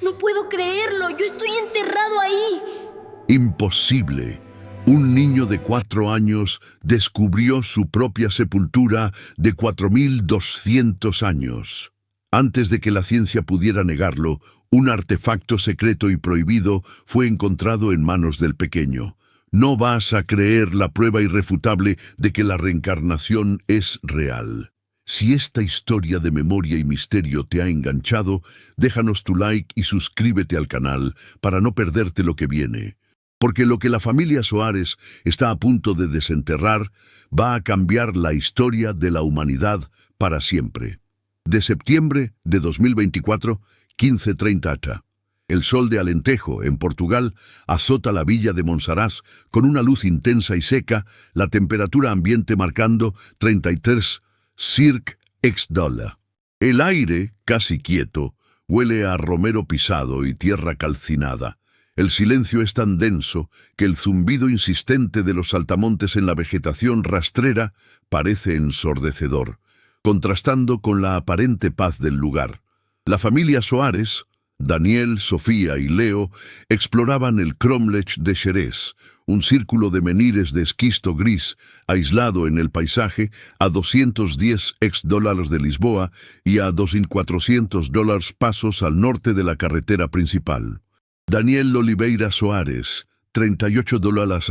No puedo creerlo, yo estoy enterrado ahí. Imposible. Un niño de 4 años descubrió su propia sepultura de 4200 años. Antes de que la ciencia pudiera negarlo, un artefacto secreto y prohibido fue encontrado en manos del pequeño. No vas a creer la prueba irrefutable de que la reencarnación es real. Si esta historia de memoria y misterio te ha enganchado, déjanos tu like y suscríbete al canal para no perderte lo que viene. Porque lo que la familia Soares está a punto de desenterrar va a cambiar la historia de la humanidad para siempre. De septiembre de 2024, 15:30 h. El sol de Alentejo, en Portugal, azota la villa de Monsaraz con una luz intensa y seca, la temperatura ambiente marcando 33 circ ex-dólar. El aire, casi quieto, huele a romero pisado y tierra calcinada. El silencio es tan denso que el zumbido insistente de los saltamontes en la vegetación rastrera parece ensordecedor, contrastando con la aparente paz del lugar. La familia Soares, Daniel, Sofía y Leo, exploraban el cromlech de Xerés, un círculo de menires de esquisto gris, aislado en el paisaje, a 210 ex-dólares de Lisboa y a $2.400 pasos al norte de la carretera principal. Daniel Oliveira Soares, 38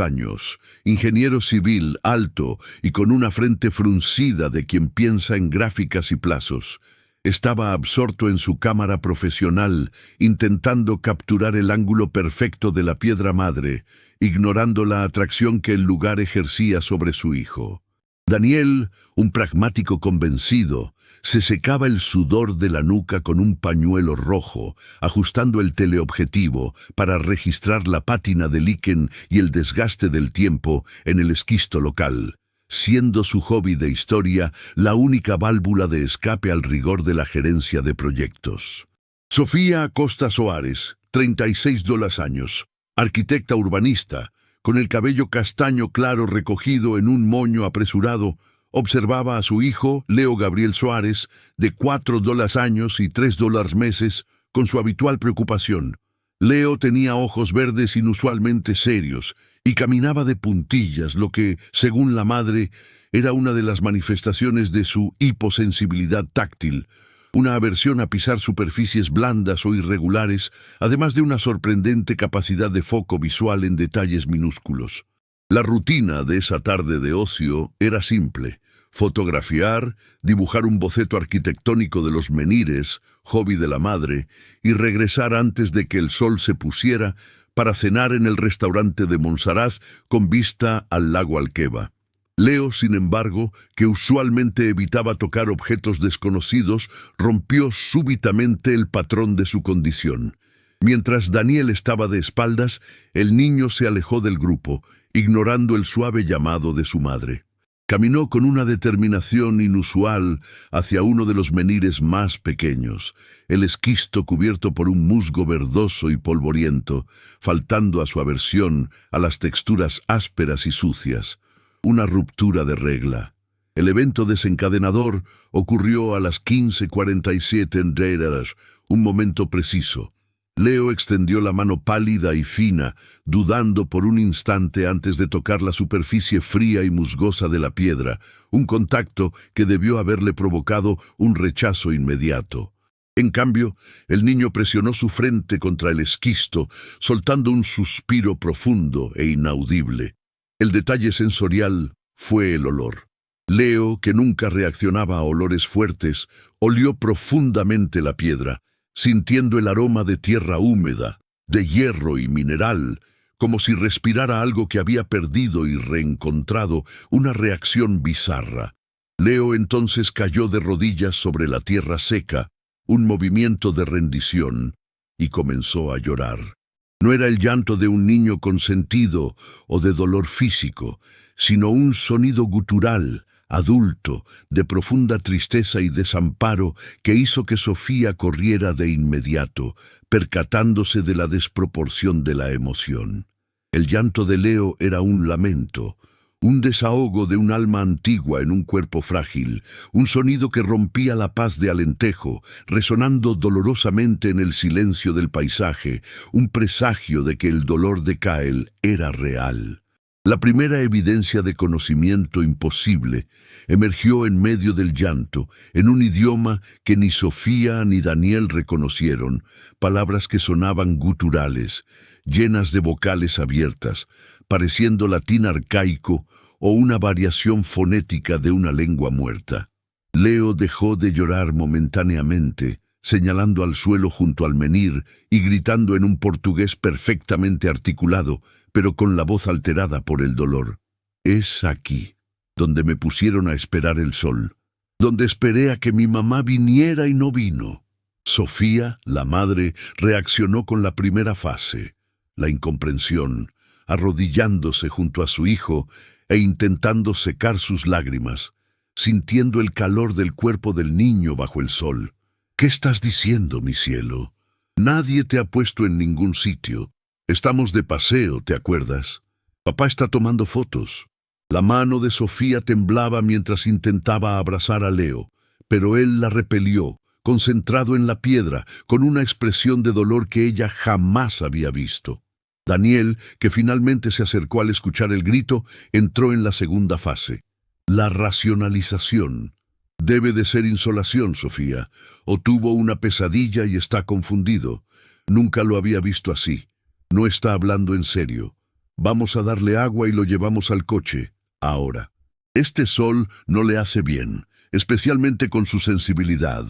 años, ingeniero civil, alto y con una frente fruncida de quien piensa en gráficas y plazos. Estaba absorto en su cámara profesional, intentando capturar el ángulo perfecto de la piedra madre, ignorando la atracción que el lugar ejercía sobre su hijo. Daniel, un pragmático convencido, se secaba el sudor de la nuca con un pañuelo rojo, ajustando el teleobjetivo para registrar la pátina de líquen y el desgaste del tiempo en el esquisto local, siendo su hobby de historia la única válvula de escape al rigor de la gerencia de proyectos. Sofía Acosta Soares, 36 años, arquitecta urbanista, con el cabello castaño claro recogido en un moño apresurado, observaba a su hijo, Leo Gabriel Soares, de 4 años y 3 meses, con su habitual preocupación. Leo tenía ojos verdes inusualmente serios y caminaba de puntillas, lo que, según la madre, era una de las manifestaciones de su hiposensibilidad táctil, una aversión a pisar superficies blandas o irregulares, además de una sorprendente capacidad de foco visual en detalles minúsculos. La rutina de esa tarde de ocio era simple: fotografiar, dibujar un boceto arquitectónico de los menires, hobby de la madre, y regresar antes de que el sol se pusiera para cenar en el restaurante de Monsaraz con vista al lago Alqueva. Leo, sin embargo, que usualmente evitaba tocar objetos desconocidos, rompió súbitamente el patrón de su condición. Mientras Daniel estaba de espaldas, el niño se alejó del grupo, ignorando el suave llamado de su madre. Caminó con una determinación inusual hacia uno de los menires más pequeños, el esquisto cubierto por un musgo verdoso y polvoriento, faltando a su aversión a las texturas ásperas y sucias. Una ruptura de regla. El evento desencadenador ocurrió a las 15:47 en Deiras, un momento preciso. Leo extendió la mano pálida y fina, dudando por un instante antes de tocar la superficie fría y musgosa de la piedra, un contacto que debió haberle provocado un rechazo inmediato. En cambio, el niño presionó su frente contra el esquisto, soltando un suspiro profundo e inaudible. El detalle sensorial fue el olor. Leo, que nunca reaccionaba a olores fuertes, olió profundamente la piedra, sintiendo el aroma de tierra húmeda, de hierro y mineral, como si respirara algo que había perdido y reencontrado, una reacción bizarra. Leo entonces cayó de rodillas sobre la tierra seca, un movimiento de rendición, y comenzó a llorar. No era el llanto de un niño consentido o de dolor físico, sino un sonido gutural, adulto, de profunda tristeza y desamparo que hizo que Sofía corriera de inmediato, percatándose de la desproporción de la emoción. El llanto de Leo era un lamento, Un desahogo de un alma antigua en un cuerpo frágil, un sonido que rompía la paz de Alentejo, resonando dolorosamente en el silencio del paisaje, un presagio de que el dolor de Kael era real. La primera evidencia de conocimiento imposible emergió en medio del llanto, en un idioma que ni Sofía ni Daniel reconocieron, palabras que sonaban guturales, llenas de vocales abiertas, pareciendo latín arcaico o una variación fonética de una lengua muerta. Leo dejó de llorar momentáneamente, señalando al suelo junto al menhir y gritando en un portugués perfectamente articulado, pero con la voz alterada por el dolor. Es aquí, donde me pusieron a esperar el sol, donde esperé a que mi mamá viniera y no vino. Sofía, la madre, reaccionó con la primera fase, la incomprensión, arrodillándose junto a su hijo e intentando secar sus lágrimas, sintiendo el calor del cuerpo del niño bajo el sol. ¿Qué estás diciendo, mi cielo? Nadie te ha puesto en ningún sitio. Estamos de paseo, ¿te acuerdas? Papá está tomando fotos. La mano de Sofía temblaba mientras intentaba abrazar a Leo, pero él la repelió, concentrado en la piedra, con una expresión de dolor que ella jamás había visto. Daniel, que finalmente se acercó al escuchar el grito, entró en la segunda fase. La racionalización. Debe de ser insolación, Sofía, o tuvo una pesadilla y está confundido. Nunca lo había visto así. No está hablando en serio. Vamos a darle agua y lo llevamos al coche, ahora. Este sol no le hace bien, especialmente con su sensibilidad,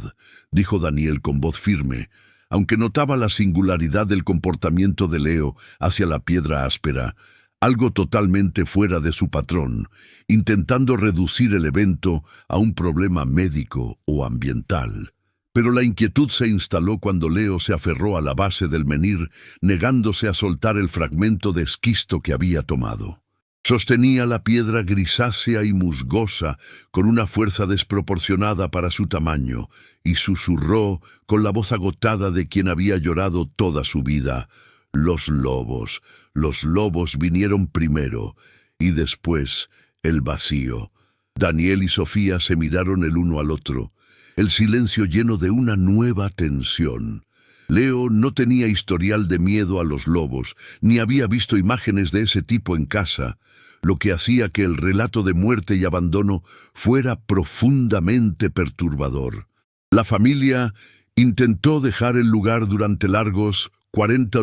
dijo Daniel con voz firme, aunque notaba la singularidad del comportamiento de Leo hacia la piedra áspera, algo totalmente fuera de su patrón, intentando reducir el evento a un problema médico o ambiental. Pero la inquietud se instaló cuando Leo se aferró a la base del menhir, negándose a soltar el fragmento de esquisto que había tomado. Sostenía la piedra grisácea y musgosa con una fuerza desproporcionada para su tamaño, y susurró con la voz agotada de quien había llorado toda su vida: los lobos vinieron primero, y después el vacío. Daniel y Sofía se miraron el uno al otro, el silencio lleno de una nueva tensión. Leo no tenía historial de miedo a los lobos, ni había visto imágenes de ese tipo en casa, lo que hacía que el relato de muerte y abandono fuera profundamente perturbador. La familia intentó dejar el lugar durante largos 40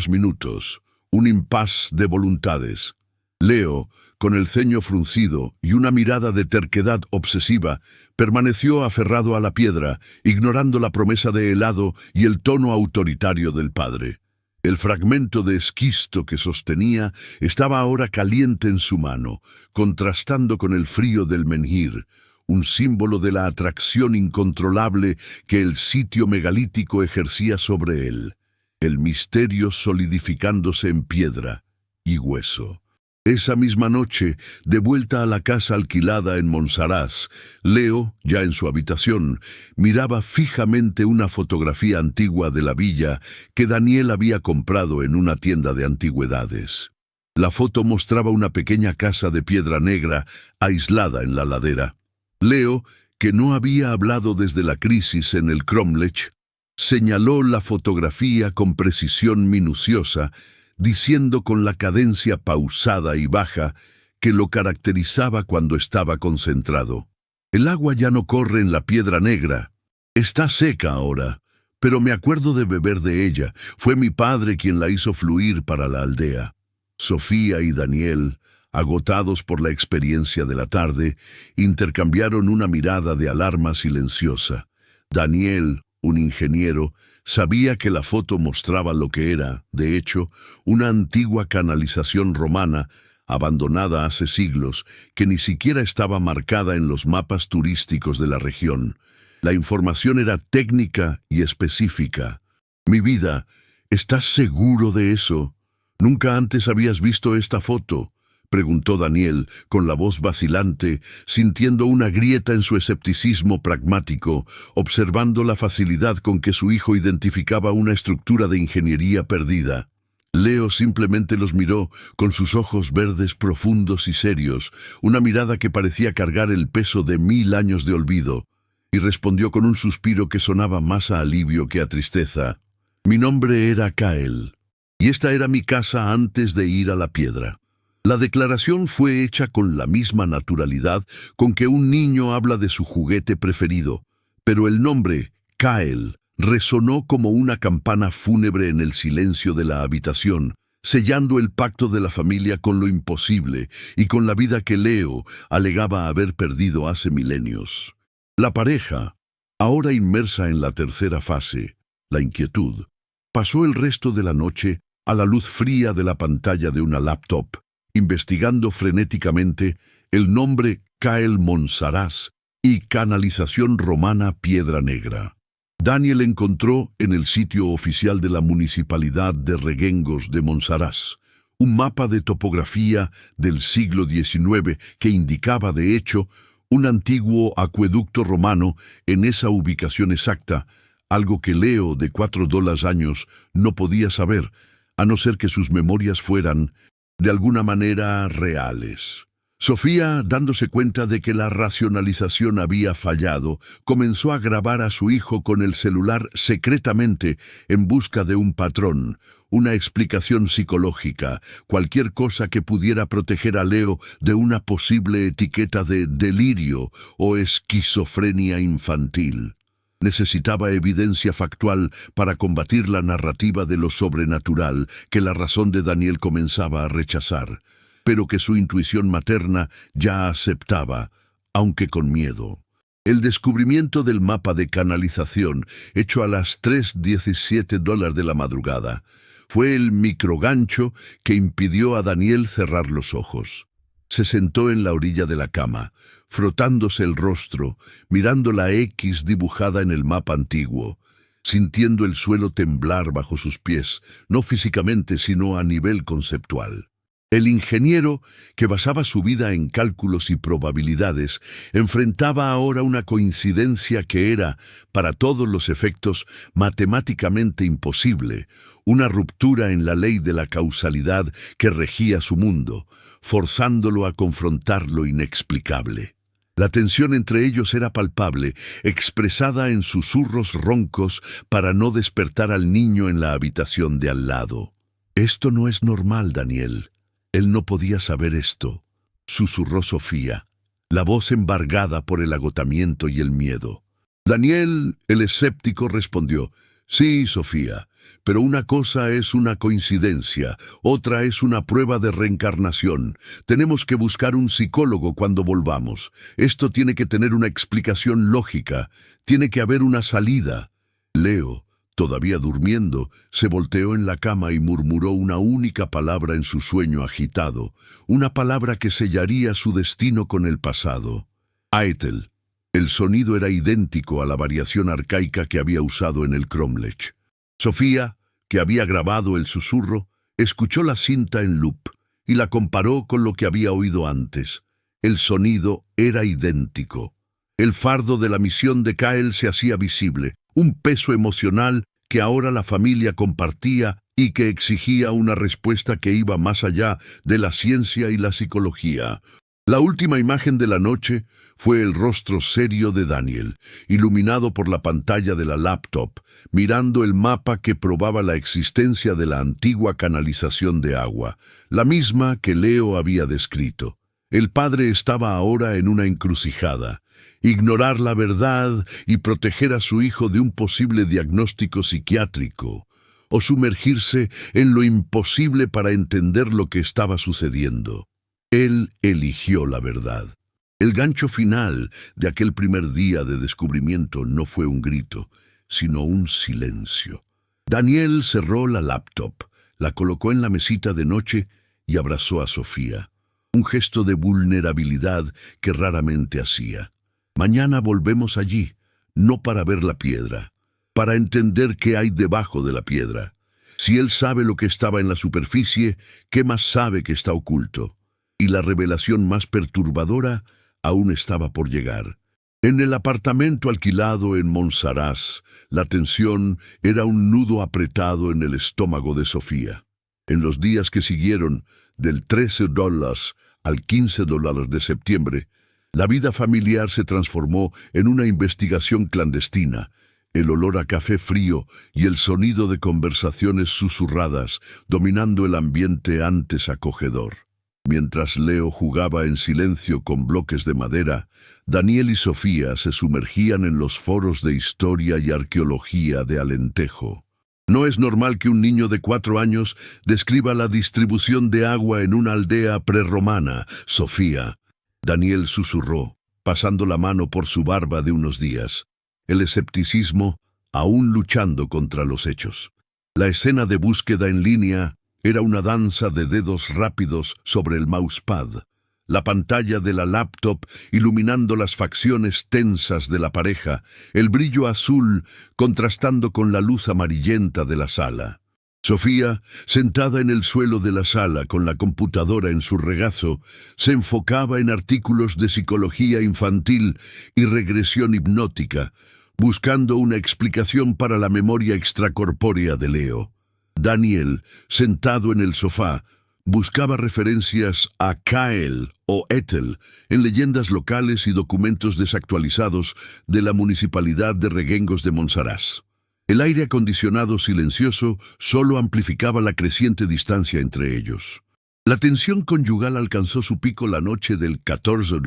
minutos, un impas de voluntades. Leo, con el ceño fruncido y una mirada de terquedad obsesiva, permaneció aferrado a la piedra, ignorando la promesa de helado y el tono autoritario del padre. El fragmento de esquisto que sostenía estaba ahora caliente en su mano, contrastando con el frío del menhir, un símbolo de la atracción incontrolable que el sitio megalítico ejercía sobre él, el misterio solidificándose en piedra y hueso. Esa misma noche, de vuelta a la casa alquilada en Monsaraz, Leo, ya en su habitación, miraba fijamente una fotografía antigua de la villa que Daniel había comprado en una tienda de antigüedades. La foto mostraba una pequeña casa de piedra negra aislada en la ladera. Leo, que no había hablado desde la crisis en el Cromlech, señaló la fotografía con precisión minuciosa, diciendo con la cadencia pausada y baja que lo caracterizaba cuando estaba concentrado: el agua ya no corre en la piedra negra. Está seca ahora, pero me acuerdo de beber de ella. Fue mi padre quien la hizo fluir para la aldea. Sofía y Daniel, agotados por la experiencia de la tarde, intercambiaron una mirada de alarma silenciosa. Daniel, un ingeniero, sabía que la foto mostraba lo que era, de hecho, una antigua canalización romana, abandonada hace siglos, que ni siquiera estaba marcada en los mapas turísticos de la región. La información era técnica y específica. Mi vida, ¿estás seguro de eso? ¿Nunca antes habías visto esta foto?, preguntó Daniel, con la voz vacilante, sintiendo una grieta en su escepticismo pragmático, observando la facilidad con que su hijo identificaba una estructura de ingeniería perdida. Leo simplemente los miró con sus ojos verdes profundos y serios, una mirada que parecía cargar el peso de 1000 años de olvido, y respondió con un suspiro que sonaba más a alivio que a tristeza. Mi nombre era Kyle, y esta era mi casa antes de ir a la piedra. La declaración fue hecha con la misma naturalidad con que un niño habla de su juguete preferido, pero el nombre, Kyle, resonó como una campana fúnebre en el silencio de la habitación, sellando el pacto de la familia con lo imposible y con la vida que Leo alegaba haber perdido hace milenios. La pareja, ahora inmersa en la tercera fase, la inquietud, pasó el resto de la noche a la luz fría de la pantalla de una laptop, investigando frenéticamente el nombre Kyle Monsaraz y canalización romana Piedra Negra. Daniel encontró en el sitio oficial de la Municipalidad de Reguengos de Monsaraz un mapa de topografía del siglo XIX que indicaba, de hecho, un antiguo acueducto romano en esa ubicación exacta, algo que Leo, de 4 años, no podía saber, a no ser que sus memorias fueran, de alguna manera, reales. Sofía, dándose cuenta de que la racionalización había fallado, comenzó a grabar a su hijo con el celular secretamente en busca de un patrón, una explicación psicológica, cualquier cosa que pudiera proteger a Leo de una posible etiqueta de delirio o esquizofrenia infantil. Necesitaba evidencia factual para combatir la narrativa de lo sobrenatural que la razón de Daniel comenzaba a rechazar, pero que su intuición materna ya aceptaba, aunque con miedo. El descubrimiento del mapa de canalización, hecho a las 3:17 de la madrugada, fue el microgancho que impidió a Daniel cerrar los ojos. Se sentó en la orilla de la cama, frotándose el rostro, mirando la X dibujada en el mapa antiguo, sintiendo el suelo temblar bajo sus pies, no físicamente sino a nivel conceptual. El ingeniero, que basaba su vida en cálculos y probabilidades, enfrentaba ahora una coincidencia que era, para todos los efectos, matemáticamente imposible, una ruptura en la ley de la causalidad que regía su mundo, forzándolo a confrontar lo inexplicable. La tensión entre ellos era palpable, expresada en susurros roncos para no despertar al niño en la habitación de al lado. «Esto no es normal, Daniel. Él no podía saber esto», susurró Sofía, la voz embargada por el agotamiento y el miedo. Daniel, el escéptico, respondió: «Sí, Sofía, pero una cosa es una coincidencia, otra es una prueba de reencarnación. Tenemos que buscar un psicólogo cuando volvamos. Esto tiene que tener una explicación lógica, tiene que haber una salida». Leo, todavía durmiendo, se volteó en la cama y murmuró una única palabra en su sueño agitado, una palabra que sellaría su destino con el pasado: Aitel. El sonido era idéntico a la variación arcaica que había usado en el Cromlech. Sofía, que había grabado el susurro, escuchó la cinta en loop y la comparó con lo que había oído antes. El sonido era idéntico. El fardo de la misión de Kyle se hacía visible, un peso emocional que ahora la familia compartía y que exigía una respuesta que iba más allá de la ciencia y la psicología. La última imagen de la noche fue el rostro serio de Daniel, iluminado por la pantalla de la laptop, mirando el mapa que probaba la existencia de la antigua canalización de agua, la misma que Leo había descrito. El padre estaba ahora en una encrucijada: ignorar la verdad y proteger a su hijo de un posible diagnóstico psiquiátrico, o sumergirse en lo imposible para entender lo que estaba sucediendo. Él eligió la verdad. El gancho final de aquel primer día de descubrimiento no fue un grito, sino un silencio. Daniel cerró la laptop, la colocó en la mesita de noche y abrazó a Sofía, un gesto de vulnerabilidad que raramente hacía. Mañana volvemos allí, no para ver la piedra, para entender qué hay debajo de la piedra. Si él sabe lo que estaba en la superficie, ¿qué más sabe que está oculto? Y la revelación más perturbadora aún estaba por llegar. En el apartamento alquilado en Monsaraz, la tensión era un nudo apretado en el estómago de Sofía. En los días que siguieron, del $13 al $15 de septiembre, la vida familiar se transformó en una investigación clandestina. El olor a café frío y el sonido de conversaciones susurradas dominando el ambiente antes acogedor. Mientras Leo jugaba en silencio con bloques de madera, Daniel y Sofía se sumergían en los foros de historia y arqueología de Alentejo. No es normal que un niño de 4 años describa la distribución de agua en una aldea prerromana, Sofía. Daniel susurró, pasando la mano por su barba de unos días. El escepticismo aún luchando contra los hechos. La escena de búsqueda en línea era una danza de dedos rápidos sobre el mousepad, la pantalla de la laptop iluminando las facciones tensas de la pareja, el brillo azul contrastando con la luz amarillenta de la sala. Sofía, sentada en el suelo de la sala con la computadora en su regazo, se enfocaba en artículos de psicología infantil y regresión hipnótica, buscando una explicación para la memoria extracorpórea de Leo. Daniel, sentado en el sofá, buscaba referencias a Cael o Ethel en leyendas locales y documentos desactualizados de la Municipalidad de Reguengos de Monsaraz. El aire acondicionado silencioso solo amplificaba la creciente distancia entre ellos. La tensión conyugal alcanzó su pico la noche del 14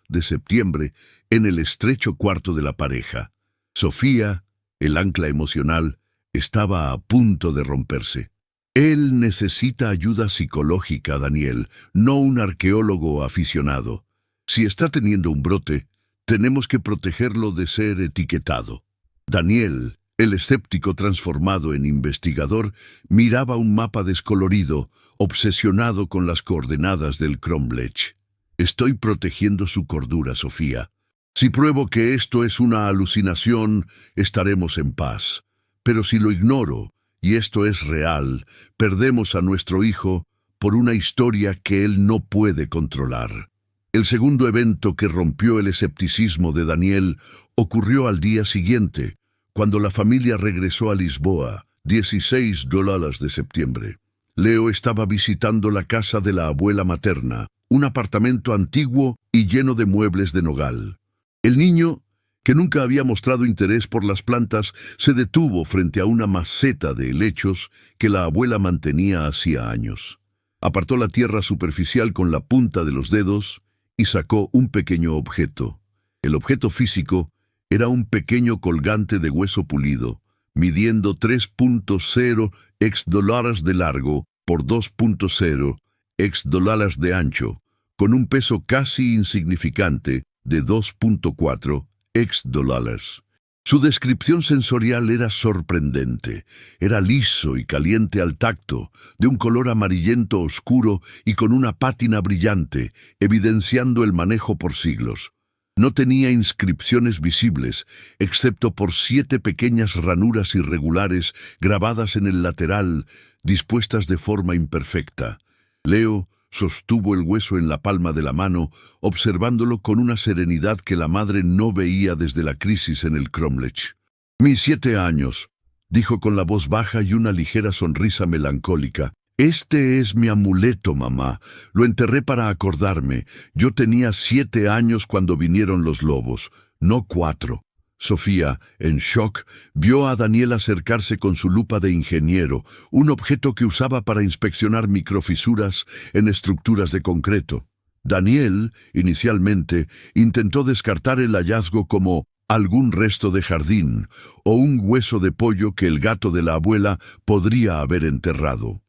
de septiembre en el estrecho cuarto de la pareja. Sofía, el ancla emocional, estaba a punto de romperse. Él necesita ayuda psicológica, Daniel, no un arqueólogo aficionado. Si está teniendo un brote, tenemos que protegerlo de ser etiquetado. Daniel, el escéptico transformado en investigador, miraba un mapa descolorido, obsesionado con las coordenadas del Cromlech. Estoy protegiendo su cordura, Sofía. Si pruebo que esto es una alucinación, estaremos en paz. Pero si lo ignoro, y esto es real, perdemos a nuestro hijo por una historia que él no puede controlar. El segundo evento que rompió el escepticismo de Daniel ocurrió al día siguiente, cuando la familia regresó a Lisboa, $16 de septiembre. Leo estaba visitando la casa de la abuela materna, un apartamento antiguo y lleno de muebles de nogal. El niño, que nunca había mostrado interés por las plantas, se detuvo frente a una maceta de helechos que la abuela mantenía hacía años. Apartó la tierra superficial con la punta de los dedos y sacó un pequeño objeto. El objeto físico era un pequeño colgante de hueso pulido, midiendo 3.0 $, de largo por 2.0 $, de ancho, con un peso casi insignificante de 2.4 $. Su descripción sensorial era sorprendente. Era liso y caliente al tacto, de un color amarillento oscuro y con una pátina brillante, evidenciando el manejo por siglos. No tenía inscripciones visibles, excepto por 7 pequeñas ranuras irregulares grabadas en el lateral, dispuestas de forma imperfecta. Leo sostuvo el hueso en la palma de la mano, observándolo con una serenidad que la madre no veía desde la crisis en el Cromlech. «Mis 7 años», dijo con la voz baja y una ligera sonrisa melancólica. «Este es mi amuleto, mamá. Lo enterré para acordarme. Yo tenía 7 años cuando vinieron los lobos, no 4». Sofía, en shock, vio a Daniel acercarse con su lupa de ingeniero, un objeto que usaba para inspeccionar microfisuras en estructuras de concreto. Daniel, inicialmente, intentó descartar el hallazgo como algún resto de jardín o un hueso de pollo que el gato de la abuela podría haber enterrado.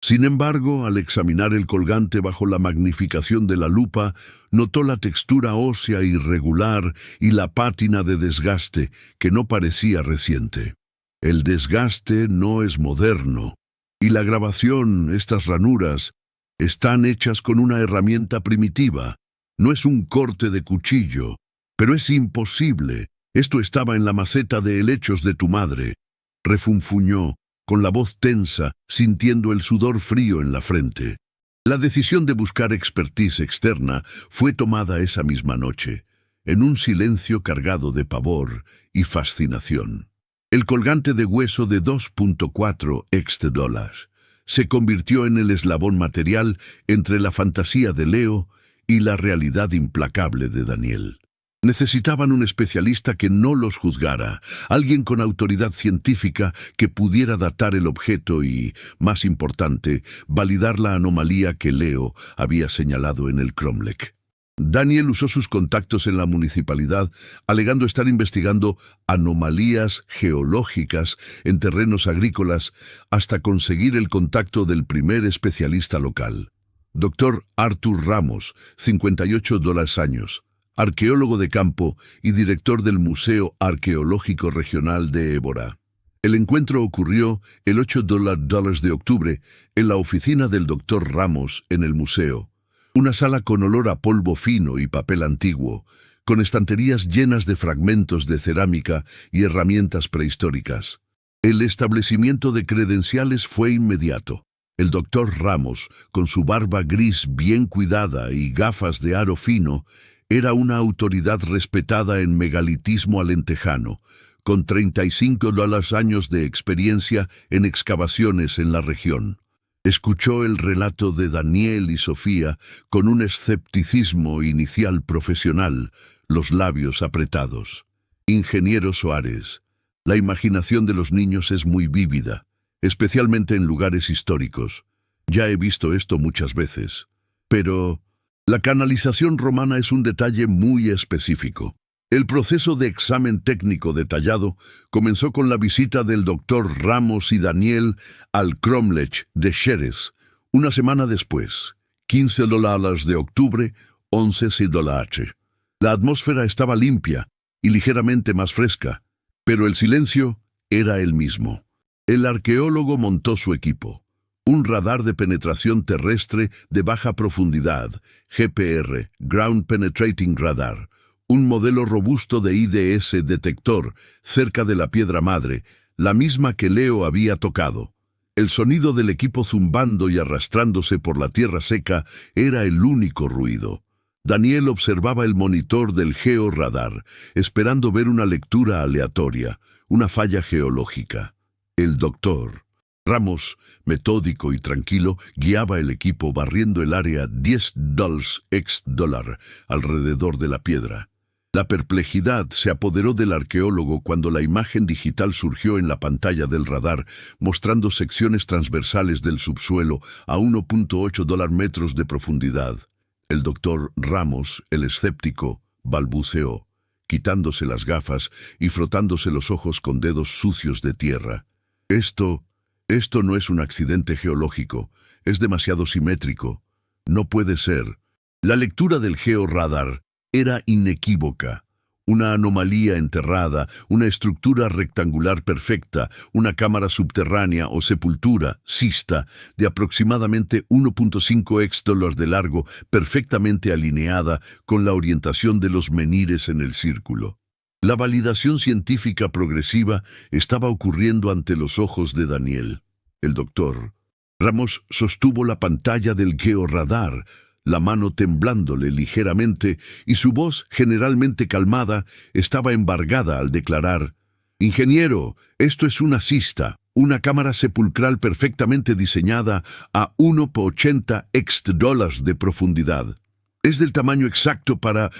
Sin embargo, al examinar el colgante bajo la magnificación de la lupa, notó la textura ósea irregular y la pátina de desgaste, que no parecía reciente. El desgaste no es moderno, y la grabación, estas ranuras, están hechas con una herramienta primitiva. No es un corte de cuchillo, pero es imposible. Esto estaba en la maceta de helechos de tu madre. Refunfuñó, con la voz tensa, sintiendo el sudor frío en la frente. La decisión de buscar expertise externa fue tomada esa misma noche, en un silencio cargado de pavor y fascinación. El colgante de hueso de 2.4 $, se convirtió en el eslabón material entre la fantasía de Leo y la realidad implacable de Daniel. Necesitaban un especialista que no los juzgara, alguien con autoridad científica que pudiera datar el objeto y, más importante, validar la anomalía que Leo había señalado en el Cromlech. Daniel usó sus contactos en la municipalidad, alegando estar investigando anomalías geológicas en terrenos agrícolas hasta conseguir el contacto del primer especialista local. Dr. Arthur Ramos, $58 años, arqueólogo de campo y director del Museo Arqueológico Regional de Évora. El encuentro ocurrió el 8 de octubre en la oficina del Dr. Ramos en el museo, una sala con olor a polvo fino y papel antiguo, con estanterías llenas de fragmentos de cerámica y herramientas prehistóricas. El establecimiento de credenciales fue inmediato. El Dr. Ramos, con su barba gris bien cuidada y gafas de aro fino, era una autoridad respetada en megalitismo alentejano, con 35 años de experiencia en excavaciones en la región. Escuchó el relato de Daniel y Sofía con un escepticismo inicial profesional, los labios apretados. Ingeniero Soares, la imaginación de los niños es muy vívida, especialmente en lugares históricos. Ya he visto esto muchas veces. Pero la canalización romana es un detalle muy específico. El proceso de examen técnico detallado comenzó con la visita del Dr. Ramos y Daniel al Cromlech de Xerez, una semana después, 15 de octubre, 11 H. La atmósfera estaba limpia y ligeramente más fresca, pero el silencio era el mismo. El arqueólogo montó su equipo. Un radar de penetración terrestre de baja profundidad, GPR, Ground Penetrating Radar, un modelo robusto de IDS detector cerca de la piedra madre, la misma que Leo había tocado. El sonido del equipo zumbando y arrastrándose por la tierra seca era el único ruido. Daniel observaba el monitor del georradar, esperando ver una lectura aleatoria, una falla geológica. El doctor Ramos, metódico y tranquilo, guiaba el equipo barriendo el área $10 alrededor de la piedra. La perplejidad se apoderó del arqueólogo cuando la imagen digital surgió en la pantalla del radar, mostrando secciones transversales del subsuelo a 1.8 metros de profundidad. El doctor Ramos, el escéptico, balbuceó, quitándose las gafas y frotándose los ojos con dedos sucios de tierra. Esto no es un accidente geológico, es demasiado simétrico. No puede ser. La lectura del georradar era inequívoca. Una anomalía enterrada, una estructura rectangular perfecta, una cámara subterránea o sepultura, cista, de aproximadamente 1.5 hectómetros de largo, perfectamente alineada con la orientación de los menires en el círculo. La validación científica progresiva estaba ocurriendo ante los ojos de Daniel. El doctor Ramos sostuvo la pantalla del georradar, la mano temblándole ligeramente, y su voz, generalmente calmada, estaba embargada al declarar: «Ingeniero, esto es una cista, una cámara sepulcral perfectamente diseñada a 1.80 hectómetros de profundidad. Es del tamaño exacto para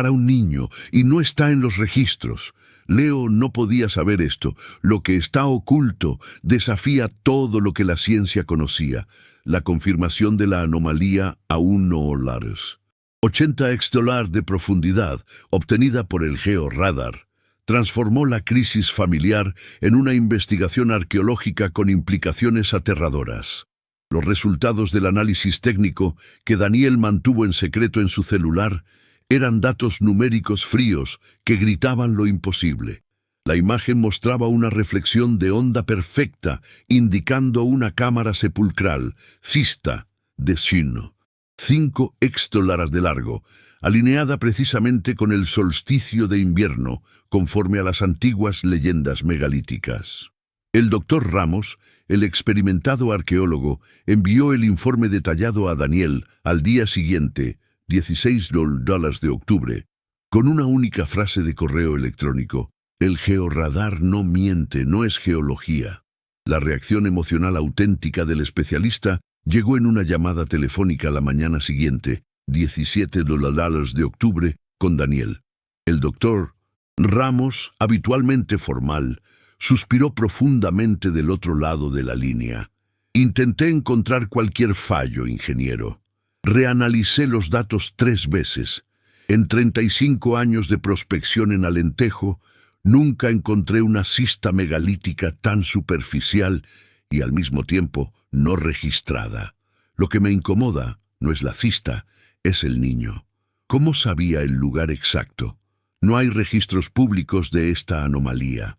un niño y no está en los registros. Leo no podía saber esto. Lo que está oculto desafía todo lo que la ciencia conocía. La confirmación de la anomalía aún no olares. 80 hectómetros de profundidad, obtenida por el georradar, transformó la crisis familiar en una investigación arqueológica con implicaciones aterradoras. Los resultados del análisis técnico, que Daniel mantuvo en secreto en su celular, eran datos numéricos fríos que gritaban lo imposible. La imagen mostraba una reflexión de onda perfecta, indicando una cámara sepulcral, cista, de Sino, 5 hectómetros de largo, alineada precisamente con el solsticio de invierno, conforme a las antiguas leyendas megalíticas. El doctor Ramos, el experimentado arqueólogo, envió el informe detallado a Daniel al día siguiente, 16 de octubre, con una única frase de correo electrónico: «El georradar no miente, no es geología». La reacción emocional auténtica del especialista llegó en una llamada telefónica la mañana siguiente, 17 de octubre, con Daniel. El doctor Ramos, habitualmente formal, suspiró profundamente del otro lado de la línea. Intenté encontrar cualquier fallo, ingeniero. Reanalicé los datos 3 veces. En 35 años de prospección en Alentejo, nunca encontré una cista megalítica tan superficial y al mismo tiempo no registrada. Lo que me incomoda no es la cista, es el niño. ¿Cómo sabía el lugar exacto? No hay registros públicos de esta anomalía.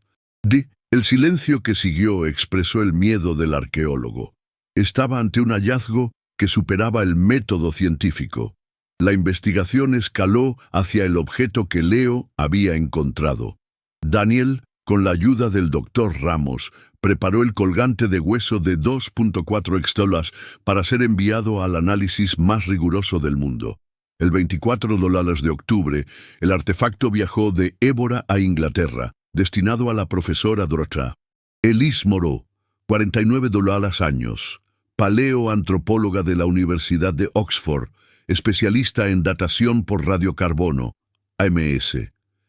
El silencio que siguió expresó el miedo del arqueólogo. Estaba ante un hallazgo que superaba el método científico. La investigación escaló hacia el objeto que Leo había encontrado. Daniel, con la ayuda del doctor Ramos, preparó el colgante de hueso de 2.4 extolas para ser enviado al análisis más riguroso del mundo. El 24 de octubre, el artefacto viajó de Évora a Inglaterra, destinado a la profesora Dorotha. Elise Moreau, 49 años, paleoantropóloga de la Universidad de Oxford, especialista en datación por radiocarbono, AMS.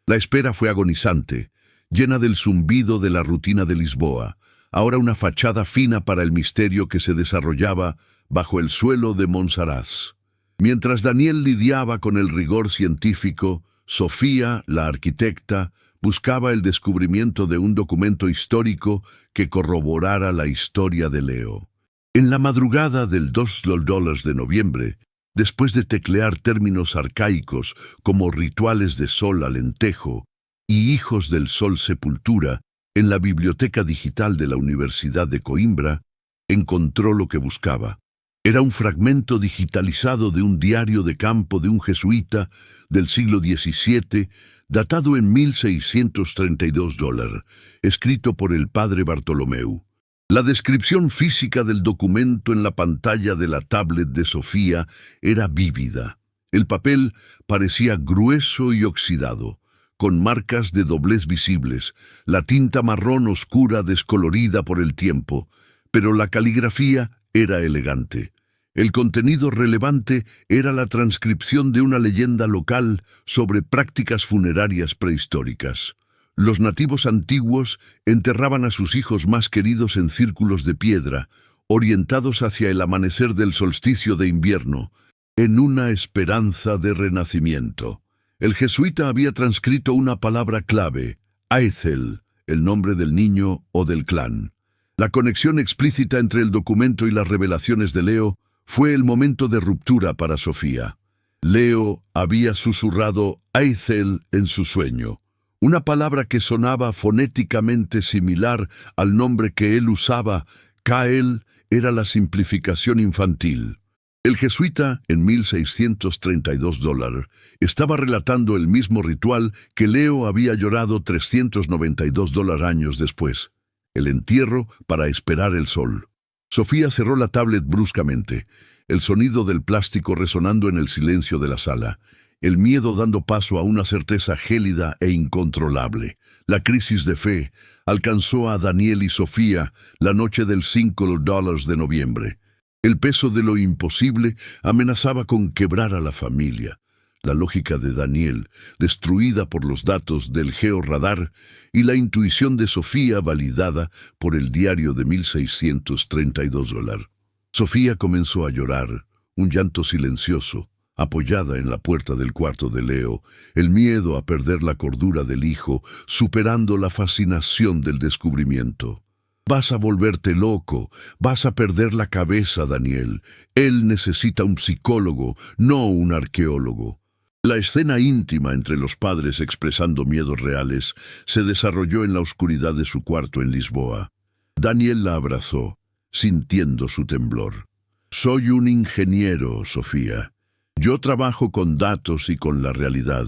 La espera fue agonizante, llena del zumbido de la rutina de Lisboa, ahora una fachada fina para el misterio que se desarrollaba bajo el suelo de Monsaraz. Mientras Daniel lidiaba con el rigor científico, Sofía, la arquitecta, buscaba el descubrimiento de un documento histórico que corroborara la historia de Leo. En la madrugada del 2 de noviembre, después de teclear términos arcaicos como rituales de sol Alentejo y hijos del sol Sepultura, en la biblioteca digital de la Universidad de Coimbra, encontró lo que buscaba. Era un fragmento digitalizado de un diario de campo de un jesuita del siglo XVII, datado en 1632 escrito por el padre Bartolomeu. La descripción física del documento en la pantalla de la tablet de Sofía era vívida. El papel parecía grueso y oxidado, con marcas de doblez visibles, la tinta marrón oscura descolorida por el tiempo, pero la caligrafía era elegante. El contenido relevante era la transcripción de una leyenda local sobre prácticas funerarias prehistóricas. Los nativos antiguos enterraban a sus hijos más queridos en círculos de piedra, orientados hacia el amanecer del solsticio de invierno, en una esperanza de renacimiento. El jesuita había transcrito una palabra clave, Aethel, el nombre del niño o del clan. La conexión explícita entre el documento y las revelaciones de Leo fue el momento de ruptura para Sofía. Leo había susurrado Aethel en su sueño, una palabra que sonaba fonéticamente similar al nombre que él usaba. Kael era la simplificación infantil. El jesuita, en 1632 estaba relatando el mismo ritual que Leo había llorado 392 años después. El entierro para esperar el sol. Sofía cerró la tablet bruscamente, el sonido del plástico resonando en el silencio de la sala, el miedo dando paso a una certeza gélida e incontrolable. La crisis de fe alcanzó a Daniel y Sofía la noche del 5 de noviembre. El peso de lo imposible amenazaba con quebrar a la familia. La lógica de Daniel, destruida por los datos del georradar, y la intuición de Sofía, validada por el diario de 1632 Sofía comenzó a llorar, un llanto silencioso, apoyada en la puerta del cuarto de Leo, el miedo a perder la cordura del hijo, superando la fascinación del descubrimiento. Vas a volverte loco, vas a perder la cabeza, Daniel. Él necesita un psicólogo, no un arqueólogo. La escena íntima entre los padres expresando miedos reales se desarrolló en la oscuridad de su cuarto en Lisboa. Daniel la abrazó, sintiendo su temblor. Soy un ingeniero, Sofía. Yo trabajo con datos y con la realidad.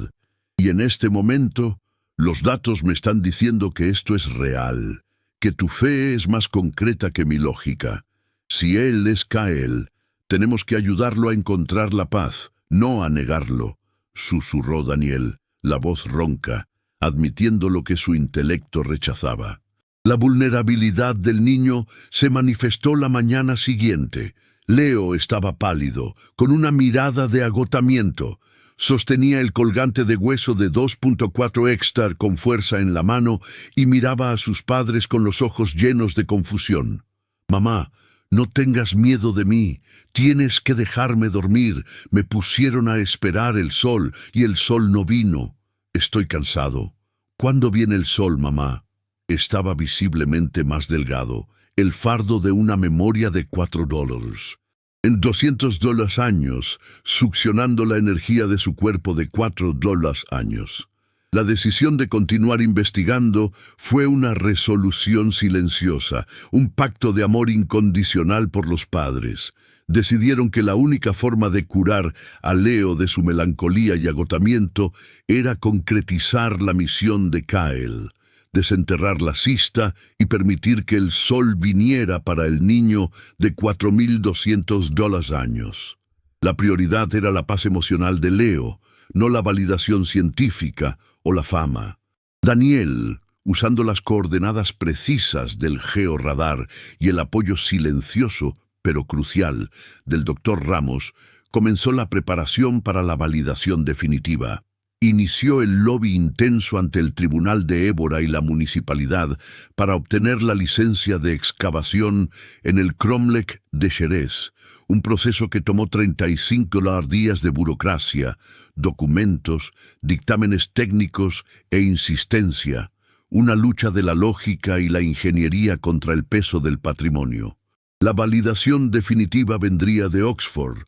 Y en este momento, los datos me están diciendo que esto es real, que tu fe es más concreta que mi lógica. Si él es Kael, tenemos que ayudarlo a encontrar la paz, no a negarlo, susurró Daniel, la voz ronca, admitiendo lo que su intelecto rechazaba. La vulnerabilidad del niño se manifestó la mañana siguiente. Leo estaba pálido, con una mirada de agotamiento. Sostenía el colgante de hueso de 2.4 hectar con fuerza en la mano y miraba a sus padres con los ojos llenos de confusión. «Mamá, no tengas miedo de mí. Tienes que dejarme dormir. Me pusieron a esperar el sol y el sol no vino. Estoy cansado». «¿Cuándo viene el sol, mamá?» Estaba visiblemente más delgado, el fardo de una memoria de $4. En $200 años, succionando la energía de su cuerpo de $4 años. La decisión de continuar investigando fue una resolución silenciosa, un pacto de amor incondicional por los padres. Decidieron que la única forma de curar a Leo de su melancolía y agotamiento era concretizar la misión de Kyle. Desenterrar la cista y permitir que el sol viniera para el niño de $4.200 años. La prioridad era la paz emocional de Leo, no la validación científica o la fama. Daniel, usando las coordenadas precisas del georradar y el apoyo silencioso, pero crucial, del Dr. Ramos, comenzó la preparación para la validación definitiva. Inició el lobby intenso ante el Tribunal de Évora y la municipalidad para obtener la licencia de excavación en el Cromlech de Xerez, un proceso que tomó 35 días de burocracia, documentos, dictámenes técnicos e insistencia, una lucha de la lógica y la ingeniería contra el peso del patrimonio. La validación definitiva vendría de Oxford,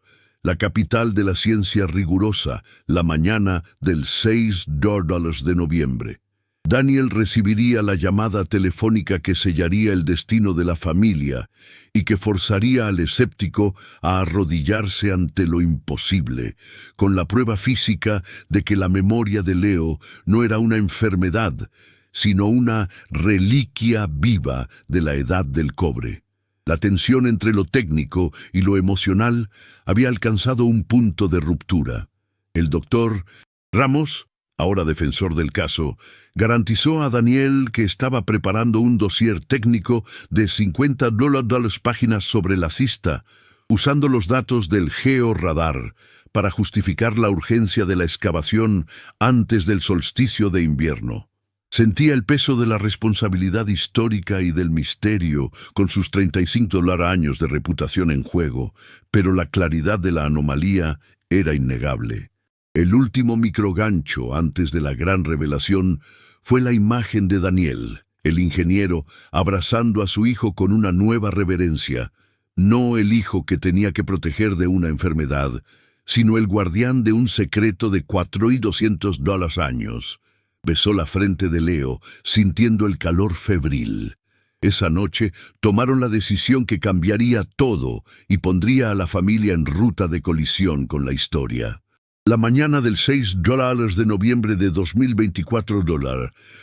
la capital de la ciencia rigurosa, la mañana del 6 de noviembre. Daniel recibiría la llamada telefónica que sellaría el destino de la familia y que forzaría al escéptico a arrodillarse ante lo imposible, con la prueba física de que la memoria de Leo no era una enfermedad, sino una reliquia viva de la edad del cobre. La tensión entre lo técnico y lo emocional había alcanzado un punto de ruptura. El doctor Ramos, ahora defensor del caso, garantizó a Daniel que estaba preparando un dossier técnico de 50 páginas sobre la cista, usando los datos del georradar para justificar la urgencia de la excavación antes del solsticio de invierno. Sentía el peso de la responsabilidad histórica y del misterio con sus 35 años de reputación en juego, pero la claridad de la anomalía era innegable. El último microgancho antes de la gran revelación fue la imagen de Daniel, el ingeniero, abrazando a su hijo con una nueva reverencia, no el hijo que tenía que proteger de una enfermedad, sino el guardián de un secreto de $4.200 años. Besó la frente de Leo, sintiendo el calor febril. Esa noche tomaron la decisión que cambiaría todo y pondría a la familia en ruta de colisión con la historia. La mañana del 6 de noviembre de 2024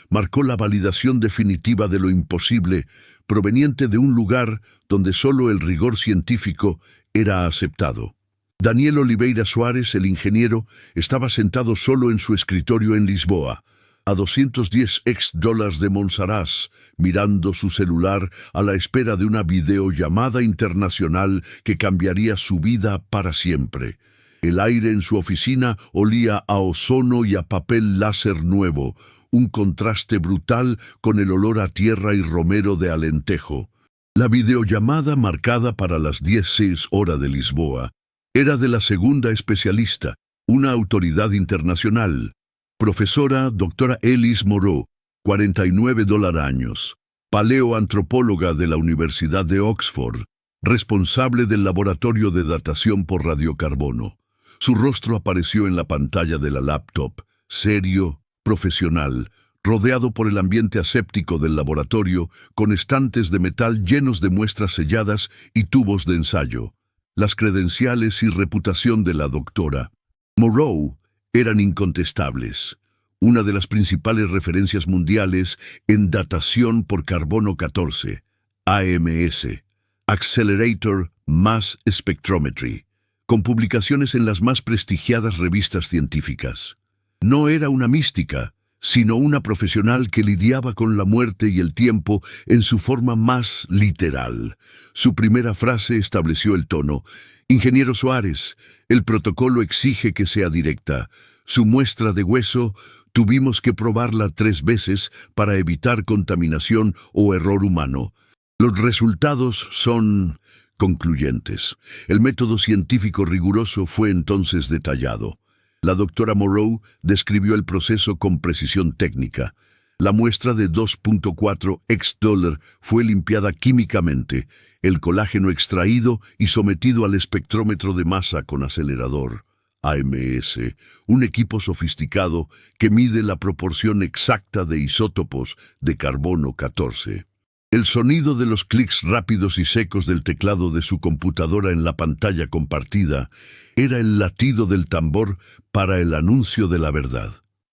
marcó la validación definitiva de lo imposible, proveniente de un lugar donde solo el rigor científico era aceptado. Daniel Oliveira Suárez, el ingeniero, estaba sentado solo en su escritorio en Lisboa, a 210 $, de Monsaraz, mirando su celular a la espera de una videollamada internacional que cambiaría su vida para siempre. El aire en su oficina olía a ozono y a papel láser nuevo, un contraste brutal con el olor a tierra y romero de Alentejo. La videollamada, marcada para las 16 horas de Lisboa, era de la segunda especialista, una autoridad internacional. Profesora doctora Elis Moreau, 49 años, paleoantropóloga de la Universidad de Oxford, responsable del laboratorio de datación por radiocarbono. Su rostro apareció en la pantalla de la laptop, serio, profesional, rodeado por el ambiente aséptico del laboratorio, con estantes de metal llenos de muestras selladas y tubos de ensayo. Las credenciales y reputación de la doctora Moreau eran incontestables. Una de las principales referencias mundiales en datación por carbono 14, AMS, Accelerator Mass Spectrometry, con publicaciones en las más prestigiadas revistas científicas. No era una mística, sino una profesional que lidiaba con la muerte y el tiempo en su forma más literal. Su primera frase estableció el tono. Ingeniero Suárez, el protocolo exige que sea directa. Su muestra de hueso tuvimos que probarla 3 veces para evitar contaminación o error humano. Los resultados son concluyentes. El método científico riguroso fue entonces detallado. La doctora Moreau describió el proceso con precisión técnica. La muestra de 2.4 ex-dólar fue limpiada químicamente, el colágeno extraído y sometido al espectrómetro de masa con acelerador, AMS, un equipo sofisticado que mide la proporción exacta de isótopos de carbono 14. El sonido de los clics rápidos y secos del teclado de su computadora en la pantalla compartida era el latido del tambor para el anuncio de la verdad.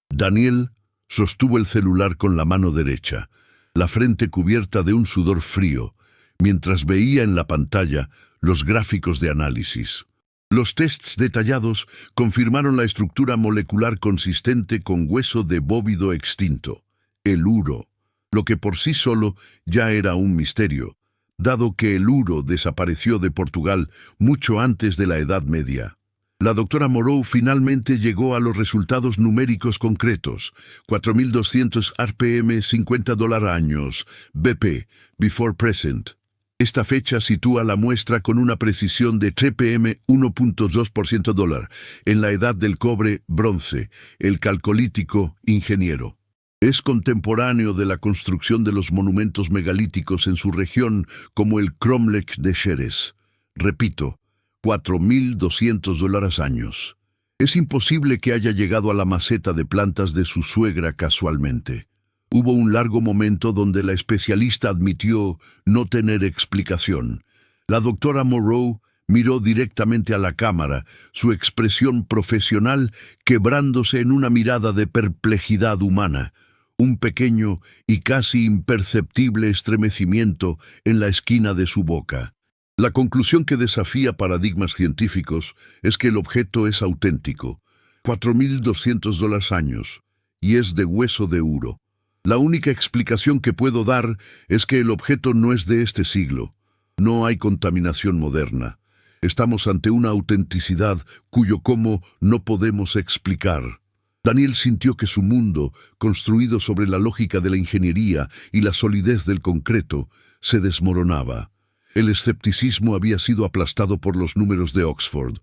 Daniel sostuvo el celular con la mano derecha, la frente cubierta de un sudor frío, mientras veía en la pantalla los gráficos de análisis. Los tests detallados confirmaron la estructura molecular consistente con hueso de bóvido extinto, el uro, lo que por sí solo ya era un misterio, dado que el uro desapareció de Portugal mucho antes de la Edad Media. La doctora Moreau finalmente llegó a los resultados numéricos concretos: 4.200 RPM, $50 años, BP, before present. Esta fecha sitúa la muestra con una precisión de TPM 1.2% dólar, en la edad del cobre, bronce, el calcolítico, ingeniero. Es contemporáneo de la construcción de los monumentos megalíticos en su región, como el Cromlech de Xerès. Repito, $4.200 años. Es imposible que haya llegado a la maceta de plantas de su suegra casualmente. Hubo un largo momento donde la especialista admitió no tener explicación. La doctora Moreau miró directamente a la cámara, su expresión profesional quebrándose en una mirada de perplejidad humana. Un pequeño y casi imperceptible estremecimiento en la esquina de su boca. La conclusión que desafía paradigmas científicos es que el objeto es auténtico. $4.200 años, y es de hueso de uro. La única explicación que puedo dar es que el objeto no es de este siglo. No hay contaminación moderna. Estamos ante una autenticidad cuyo cómo no podemos explicar. Daniel sintió que su mundo, construido sobre la lógica de la ingeniería y la solidez del concreto, se desmoronaba. El escepticismo había sido aplastado por los números de Oxford.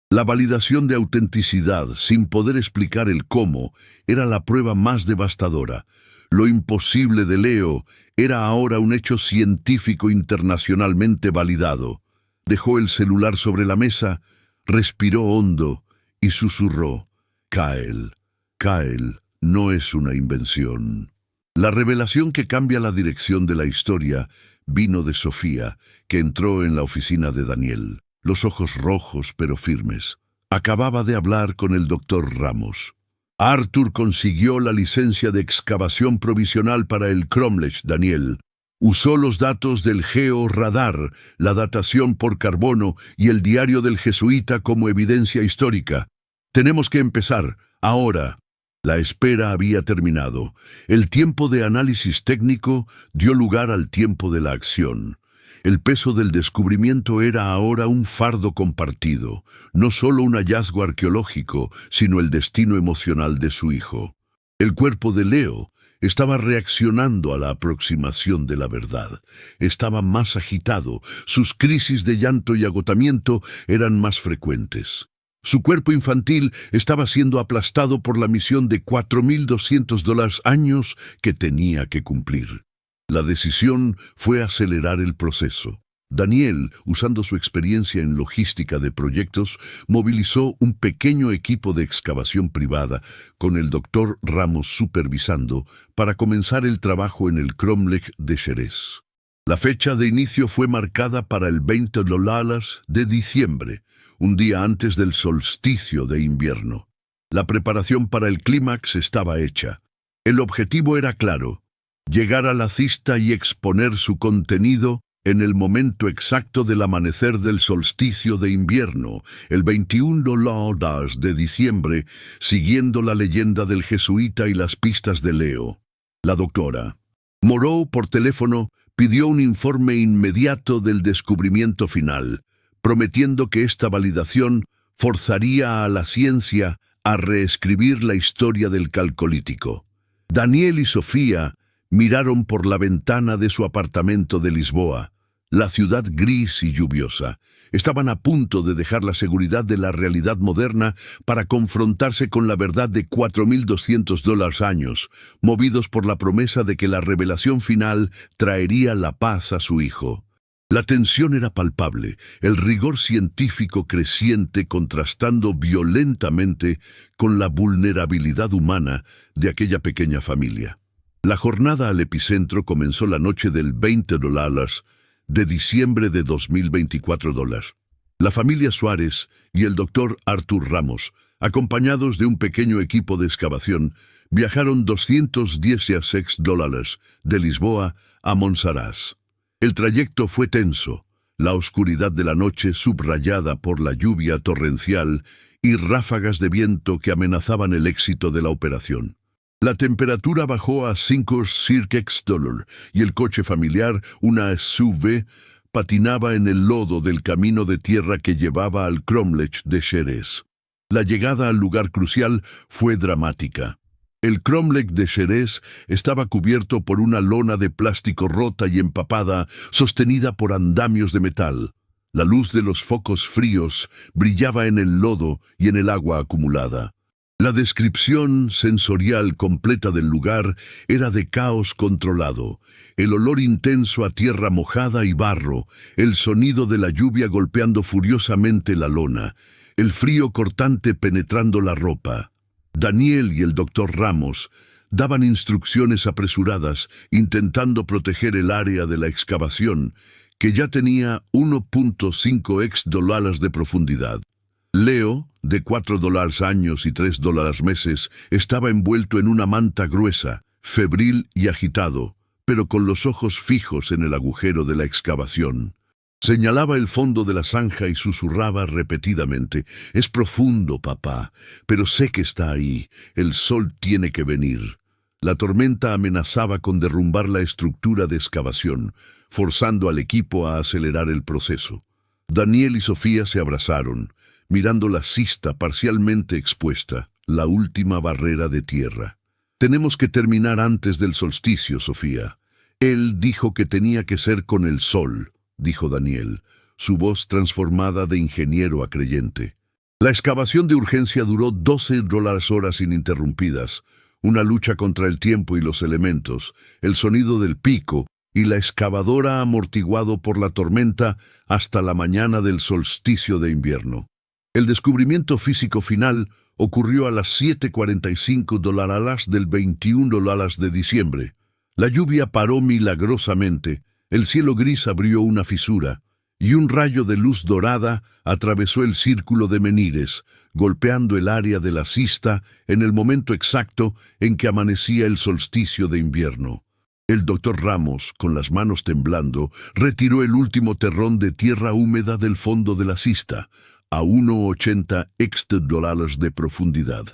La validación de autenticidad, sin poder explicar el cómo, era la prueba más devastadora. Lo imposible de Leo era ahora un hecho científico internacionalmente validado. Dejó el celular sobre la mesa, respiró hondo y susurró: Kyle, no es una invención. La revelación que cambia la dirección de la historia vino de Sofía, que entró en la oficina de Daniel, los ojos rojos pero firmes. Acababa de hablar con el doctor Ramos. Arthur consiguió la licencia de excavación provisional para el Cromlech, Daniel. Usó los datos del georradar, la datación por carbono y el diario del jesuita como evidencia histórica. Tenemos que empezar, ahora. La espera había terminado. El tiempo de análisis técnico dio lugar al tiempo de la acción. El peso del descubrimiento era ahora un fardo compartido, no solo un hallazgo arqueológico, sino el destino emocional de su hijo. El cuerpo de Leo estaba reaccionando a la aproximación de la verdad. Estaba más agitado, sus crisis de llanto y agotamiento eran más frecuentes. Su cuerpo infantil estaba siendo aplastado por la misión de $4.200 años que tenía que cumplir. La decisión fue acelerar el proceso. Daniel, usando su experiencia en logística de proyectos, movilizó un pequeño equipo de excavación privada, con el doctor Ramos supervisando, para comenzar el trabajo en el Cromlech de Xerès. La fecha de inicio fue marcada para el 20 de diciembre, un día antes del solsticio de invierno. La preparación para el clímax estaba hecha. El objetivo era claro: llegar a la cista y exponer su contenido en el momento exacto del amanecer del solsticio de invierno, el 21 de diciembre, siguiendo la leyenda del jesuita y las pistas de Leo. La doctora Moreau, por teléfono, pidió un informe inmediato del descubrimiento final, prometiendo que esta validación forzaría a la ciencia a reescribir la historia del calcolítico. Daniel y Sofía miraron por la ventana de su apartamento de Lisboa. La ciudad gris y lluviosa. Estaban a punto de dejar la seguridad de la realidad moderna para confrontarse con la verdad de $4.200 años, movidos por la promesa de que la revelación final traería la paz a su hijo. La tensión era palpable, el rigor científico creciente contrastando violentamente con la vulnerabilidad humana de aquella pequeña familia. La jornada al epicentro comenzó la noche del 20 de diciembre de 2024. La familia Suárez y el doctor Arthur Ramos, acompañados de un pequeño equipo de excavación, viajaron $216 de Lisboa a Monsaraz. El trayecto fue tenso, la oscuridad de la noche subrayada por la lluvia torrencial y ráfagas de viento que amenazaban el éxito de la operación. La temperatura bajó a 5 $6 y el coche familiar, una SUV, patinaba en el lodo del camino de tierra que llevaba al Cromlech de Xerés. La llegada al lugar crucial fue dramática. El Cromlech de Xerés estaba cubierto por una lona de plástico rota y empapada, sostenida por andamios de metal. La luz de los focos fríos brillaba en el lodo y en el agua acumulada. La descripción sensorial completa del lugar era de caos controlado, el olor intenso a tierra mojada y barro, el sonido de la lluvia golpeando furiosamente la lona, el frío cortante penetrando la ropa. Daniel y el doctor Ramos daban instrucciones apresuradas, intentando proteger el área de la excavación, que ya tenía $1.5 de profundidad. Leo, de $4 años y $3 meses, estaba envuelto en una manta gruesa, febril y agitado, pero con los ojos fijos en el agujero de la excavación. Señalaba el fondo de la zanja y susurraba repetidamente: «Es profundo, papá, pero sé que está ahí. El sol tiene que venir». La tormenta amenazaba con derrumbar la estructura de excavación, forzando al equipo a acelerar el proceso. Daniel y Sofía se abrazaron, mirando la cista parcialmente expuesta, la última barrera de tierra. «Tenemos que terminar antes del solsticio, Sofía. Él dijo que tenía que ser con el sol», dijo Daniel, su voz transformada de ingeniero a creyente. La excavación de urgencia duró 12 horas ininterrumpidas, una lucha contra el tiempo y los elementos, el sonido del pico y la excavadora amortiguado por la tormenta hasta la mañana del solsticio de invierno. El descubrimiento físico final ocurrió a las 7:45 del 21 de diciembre. La lluvia paró milagrosamente. El cielo gris abrió una fisura, y un rayo de luz dorada atravesó el círculo de menires, golpeando el área de la cista en el momento exacto en que amanecía el solsticio de invierno. El doctor Ramos, con las manos temblando, retiró el último terrón de tierra húmeda del fondo de la cista, a $1.80 de profundidad.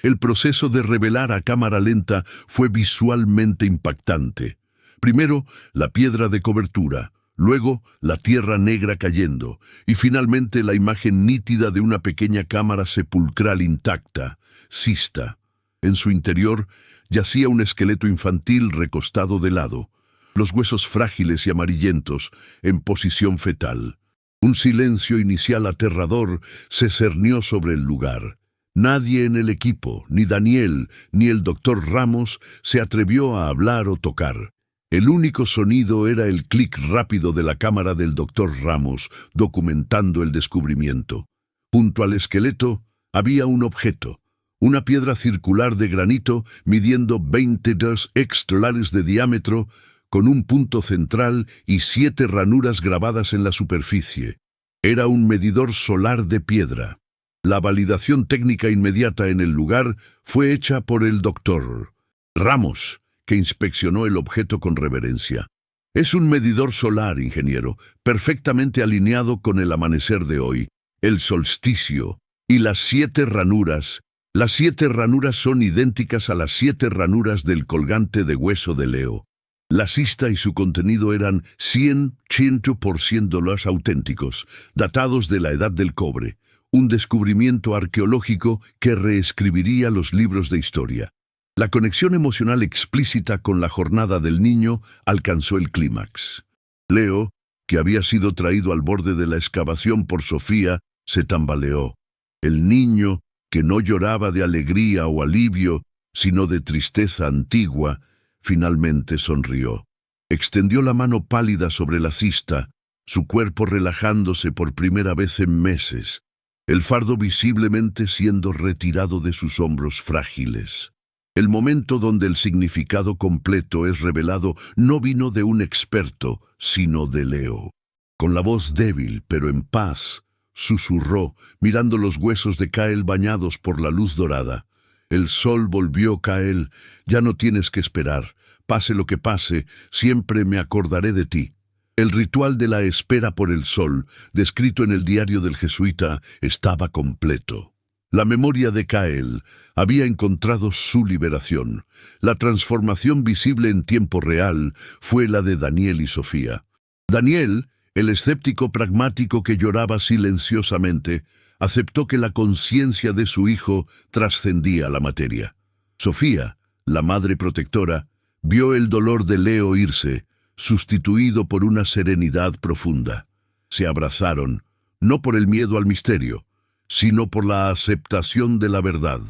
El proceso de revelar a cámara lenta fue visualmente impactante. Primero, la piedra de cobertura, luego la tierra negra cayendo, y finalmente la imagen nítida de una pequeña cámara sepulcral intacta, cista. En su interior yacía un esqueleto infantil recostado de lado, los huesos frágiles y amarillentos, en posición fetal. Un silencio inicial aterrador se cernió sobre el lugar. Nadie en el equipo, ni Daniel, ni el doctor Ramos, se atrevió a hablar o tocar. El único sonido era el clic rápido de la cámara del doctor Ramos, documentando el descubrimiento. Junto al esqueleto había un objeto, una piedra circular de granito midiendo 22 hectolares de diámetro, con un punto central y 7 ranuras grabadas en la superficie. Era un medidor solar de piedra. La validación técnica inmediata en el lugar fue hecha por el doctor Ramos, que inspeccionó el objeto con reverencia. Es un medidor solar, ingeniero, perfectamente alineado con el amanecer de hoy, el solsticio y las 7 ranuras. Las 7 ranuras son idénticas a las 7 ranuras del colgante de hueso de Leo. La cista y su contenido eran 100% auténticos, datados de la edad del cobre, un descubrimiento arqueológico que reescribiría los libros de historia. La conexión emocional explícita con la jornada del niño alcanzó el clímax. Leo, que había sido traído al borde de la excavación por Sofía, se tambaleó. El niño, que no lloraba de alegría o alivio, sino de tristeza antigua, finalmente sonrió. Extendió la mano pálida sobre la cista, su cuerpo relajándose por primera vez en meses, el fardo visiblemente siendo retirado de sus hombros frágiles. El momento donde el significado completo es revelado no vino de un experto, sino de Leo. Con la voz débil, pero en paz, susurró, mirando los huesos de Kael bañados por la luz dorada. El sol volvió, Kael, ya no tienes que esperar. Pase lo que pase, siempre me acordaré de ti. El ritual de la espera por el sol, descrito en el diario del jesuita, estaba completo. La memoria de Kael había encontrado su liberación. La transformación visible en tiempo real fue la de Daniel y Sofía. Daniel, el escéptico pragmático que lloraba silenciosamente, aceptó que la conciencia de su hijo trascendía la materia. Sofía, la madre protectora, vio el dolor de Leo irse, sustituido por una serenidad profunda. Se abrazaron, no por el miedo al misterio, sino por la aceptación de la verdad.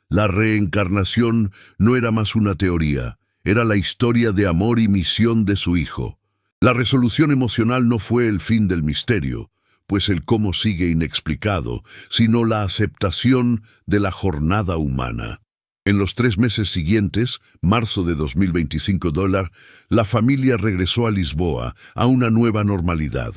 La reencarnación no era más una teoría, era la historia de amor y misión de su hijo. La resolución emocional no fue el fin del misterio, pues el cómo sigue inexplicado, sino la aceptación de la jornada humana. En los 3 meses siguientes, marzo de 2025, la familia regresó a Lisboa, a una nueva normalidad.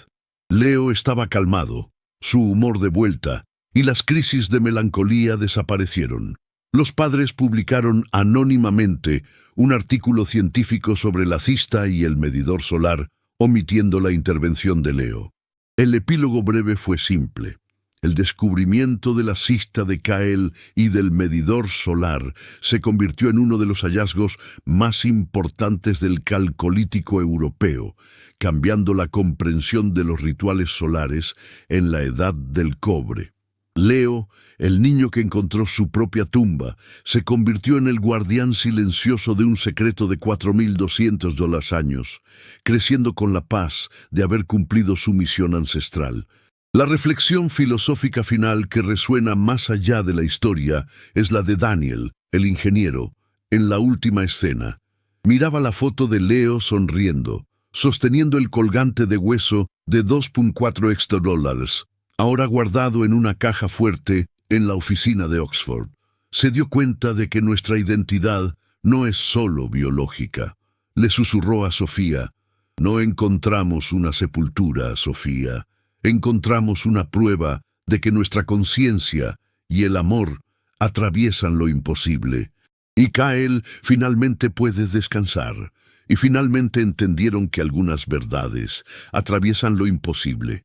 Leo estaba calmado, su humor de vuelta, y las crisis de melancolía desaparecieron. Los padres publicaron anónimamente un artículo científico sobre la cista y el medidor solar, omitiendo la intervención de Leo. El epílogo breve fue simple. El descubrimiento de la cista de Kael y del medidor solar se convirtió en uno de los hallazgos más importantes del calcolítico europeo, cambiando la comprensión de los rituales solares en la edad del cobre. Leo, el niño que encontró su propia tumba, se convirtió en el guardián silencioso de un secreto de $4.200 años, creciendo con la paz de haber cumplido su misión ancestral. La reflexión filosófica final que resuena más allá de la historia es la de Daniel, el ingeniero, en la última escena. Miraba la foto de Leo sonriendo, sosteniendo el colgante de hueso de $2.4 ahora guardado en una caja fuerte en la oficina de Oxford. Se dio cuenta de que nuestra identidad no es solo biológica. Le susurró a Sofía: no encontramos una sepultura, Sofía. Encontramos una prueba de que nuestra conciencia y el amor atraviesan lo imposible. Y Kael finalmente puede descansar. Y finalmente entendieron que algunas verdades atraviesan lo imposible.